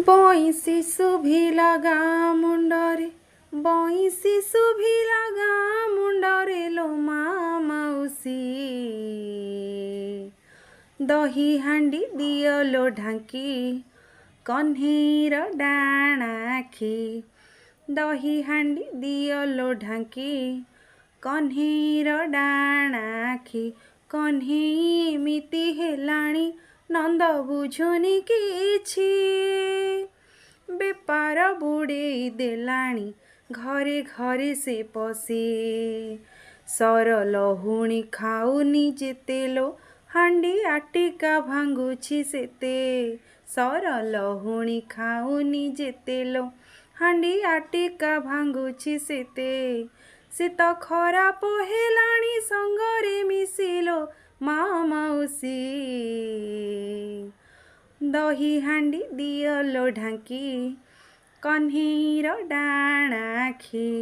ବଇଁଶୀ ଶୁଭିଲା ଗାଁ ମୁଣ୍ଡରେ, ବଇଁଶୀ ଶୁଭିଲା ଗାଁ ମୁଣ୍ଡରେ ଲୋ ମା ମାଉସୀ। ଦହି ହାଣ୍ଡି ଦିଅ ଲୋ ଢାଙ୍କି, କହ୍ନେଇର ଡାଣ ଆଖି। ଦହି ହାଣ୍ଡି ଦିଅ ଲୋ ଢାଙ୍କି, କହ୍ନେଇର ଡାଣ ଆଖି। କହ୍ନେଇ ଏମିତି ହେଲାଣି ନନ୍ଦ ବୁଝୁନି କିଛି, ବେପାର ବୁଡ଼େଇ ଦେଲାଣି ଘରେ ଘରେ ସେ ପଶି। ସର ଲହୁଣୀ ଖାଉନି ଯେତେ ଲୋ, ହାଣ୍ଡି ଆଟିକା ଭାଙ୍ଗୁଛି ସେତେ। ସର ଲହୁଣୀ ଖାଉନି ଯେତେ ଲୋ, ହାଣ୍ଡି ଆଟିକା ଭାଙ୍ଗୁଛି ସେତେ। ସେ ତ ଖରାପ ହେଲାଣି ସଙ୍ଗରେ ମିଶିଲୋ ମା ମାଉସୀ। ଦହି ହାଣ୍ଡି ଦିଅ ଲୋ ଢାଙ୍କି, କହ୍ନେଇର ଡାଣ ଆଖି।